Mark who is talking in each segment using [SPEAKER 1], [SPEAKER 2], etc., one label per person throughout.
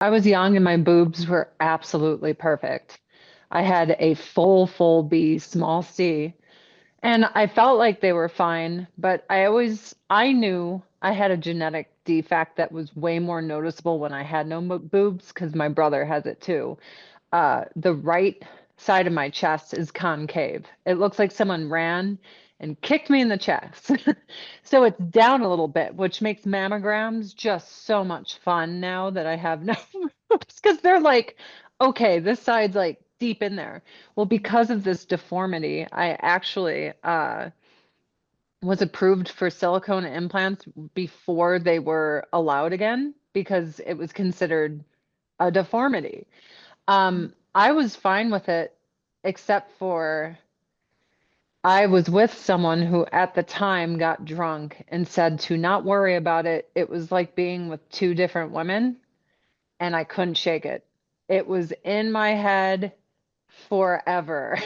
[SPEAKER 1] I was young and my boobs were absolutely perfect. I had a full B, small C, and I felt like they were fine, but I knew I had a genetic defect that was way more noticeable when I had no boobs because my brother has it too. The right side of my chest is concave. It looks like someone ran and kicked me in the chest. So it's down a little bit, which makes mammograms just so much fun now that I have no boobs because they're like, okay, this side's like deep in there. Well, because of this deformity, I actually was approved for silicone implants before they were allowed again because it was considered a deformity. I was fine with it, except for I was with someone who at the time got drunk and said to not worry about it. It was like being with two different women, and I couldn't shake it. It was in my head forever.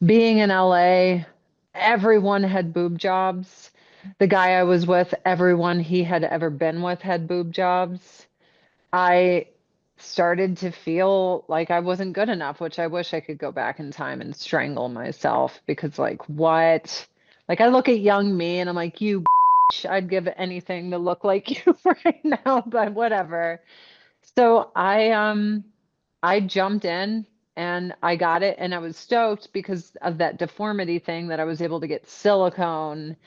[SPEAKER 1] Being in LA, everyone had boob jobs. The guy I was with, everyone he had ever been with had boob jobs. I started to feel like I wasn't good enough, which I wish I could go back in time and strangle myself because, like, what? Like, I look at young me and I'm like, you, bitch, I'd give anything to look like you right now, but whatever. So I jumped in and I got it, and I was stoked because of that deformity thing that I was able to get silicone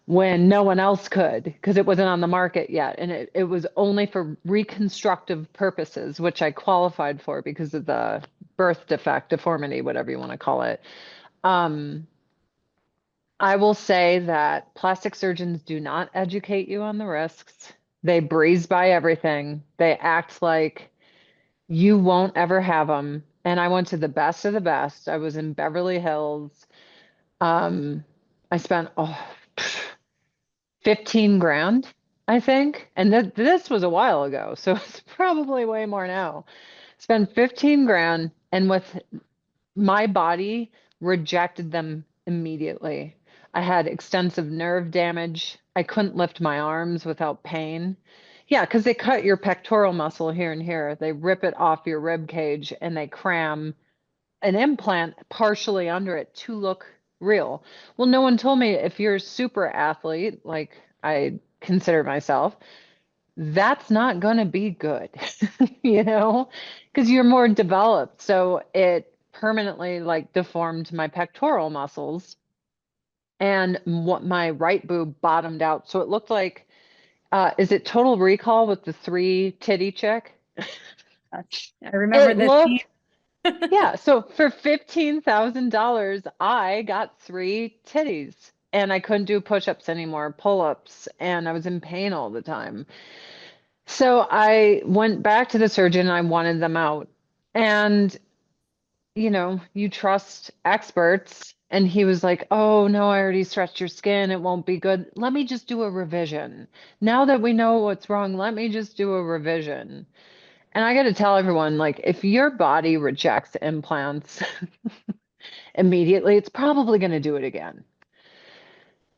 [SPEAKER 1] when no one else could because it wasn't on the market yet. And it was only for reconstructive purposes, which I qualified for because of the birth defect, deformity, whatever you want to call it. Um, I will say that plastic surgeons do not educate you on the risks. They breeze by everything. They act like you won't ever have them. And I went to the best of the best. I was in Beverly Hills. Um, I spent 15 grand, I think. And this was a while ago, so it's probably way more now. Spent 15 grand, and with my body rejected them immediately. I had extensive nerve damage. I couldn't lift my arms without pain. Yeah, because they cut your pectoral muscle here and here. They rip it off your rib cage and they cram an implant partially under it to look real. Well, no one told me if you're a super athlete, like I consider myself, that's not going to be good, you know, because you're more developed. So it permanently like deformed my pectoral muscles and what my right boob bottomed out. So it looked like, is it Total Recall with the three titty chick?
[SPEAKER 2] I remember
[SPEAKER 1] It
[SPEAKER 2] this scene.
[SPEAKER 1] looked Yeah, so for $15,000, I got three titties and I couldn't do push-ups anymore, pull-ups, and I was in pain all the time. So I went back to the surgeon and I wanted them out. And, you trust experts. And he was like, oh, no, I already stretched your skin. It won't be good. Let me just do a revision. Now that we know what's wrong, let me just do a revision. And I got to tell everyone, like, if your body rejects implants, immediately, it's probably going to do it again.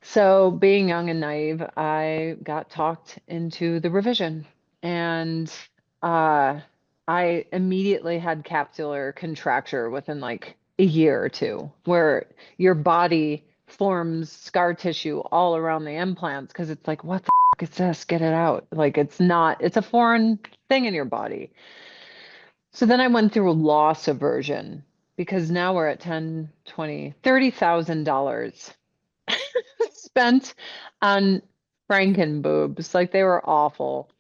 [SPEAKER 1] So, being young and naive, I got talked into the revision, and uh, I immediately had capsular contracture within like a year or two, where your body forms scar tissue all around the implants because it's like, what the is this? Get it out. Like, it's not, it's a foreign thing in your body. So then I went through a loss aversion because now we're at 10, 20, $30,000 spent on frankenboobs. Like they were awful.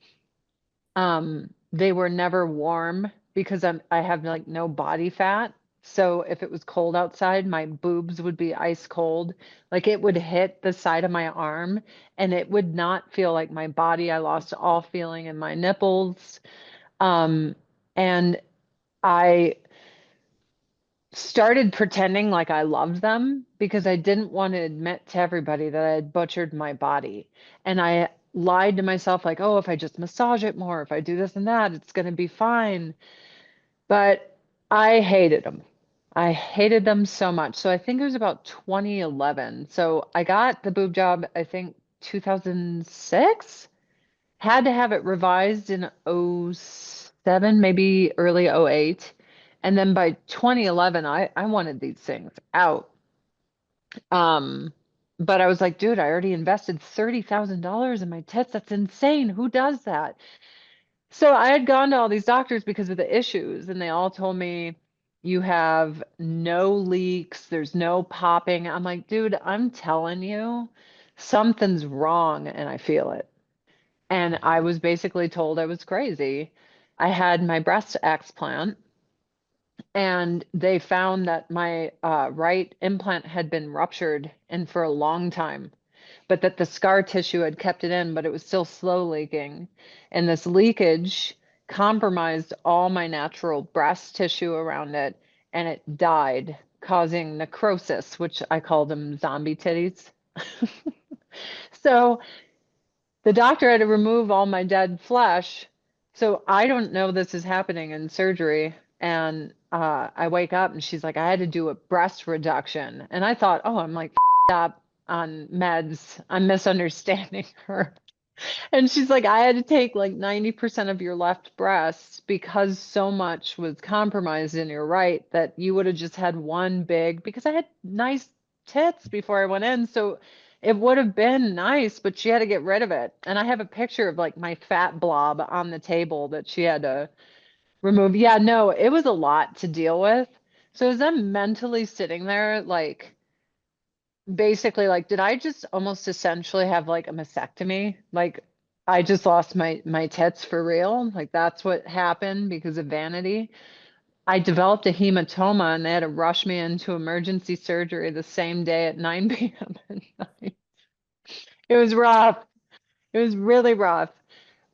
[SPEAKER 1] They were never warm because I have like no body fat. So if it was cold outside, my boobs would be ice cold. Like it would hit the side of my arm and it would not feel like my body. I lost all feeling in my nipples. Um, and I started pretending like I loved them because I didn't want to admit to everybody that I had butchered my body. And I lied to myself, like, oh, if I just massage it more, if I do this and that, it's going to be fine. But I hated them. I hated them so much. So I think it was about 2011. So I got the boob job, I think 2006. had to have it revised in '07, maybe early '08. And then by 2011, I wanted these things out. Um, but I was like, dude, I already invested $30,000 in my tits. That's insane. Who does that? So I had gone to all these doctors because of the issues, and they all told me you have no leaks, there's no popping. I'm like, dude, I'm telling you, something's wrong, and I feel it. And I was basically told I was crazy. I had my breast explant, and they found that my right implant had been ruptured and for a long time, but that the scar tissue had kept it in, but it was still slow leaking. And this leakage compromised all my natural breast tissue around it, and it died, causing necrosis, which I called them zombie titties. So the doctor had to remove all my dead flesh. So I don't know this is happening in surgery. And I wake up and she's like, I had to do a breast reduction. And I thought, oh, I'm like up on meds. I'm misunderstanding her. And she's like, I had to take like 90% of your left breast because so much was compromised in your right that you would have just had one big, because I had nice tits before I went in. So it would have been nice, but she had to get rid of it. And I have a picture of like my fat blob on the table that she had to remove. Yeah, no, it was a lot to deal with. So as I'm mentally sitting there, like, basically, like, did I just almost essentially have like a mastectomy? Like I just lost my tits for real. Like that's what happened because of vanity. I developed a hematoma and they had to rush me into emergency surgery the same day at 9 p.m. at night. It was rough. It was really rough.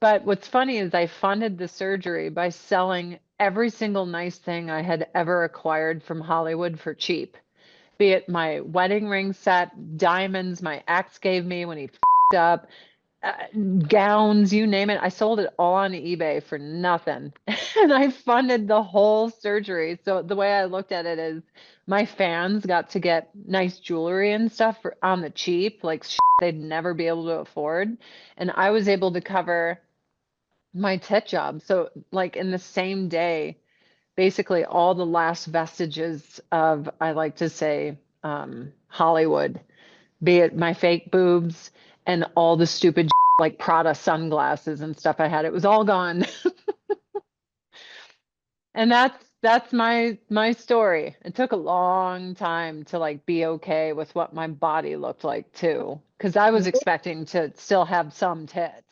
[SPEAKER 1] But what's funny is I funded the surgery by selling every single nice thing I had ever acquired from Hollywood for cheap, be it my wedding ring set, diamonds my ex gave me when he fed up, uh, gowns, you name it. I sold it all on eBay for nothing. And I funded the whole surgery. So the way I looked at it is my fans got to get nice jewelry and stuff on the cheap, like they'd never be able to afford. And I was able to cover my tit job. So like in the same day, basically all the last vestiges of, I like to say, Hollywood, be it my fake boobs and all the stupid like Prada sunglasses and stuff I had. It was all gone. And that's my story. It took a long time to like be okay with what my body looked like too, because I was expecting to still have some tits.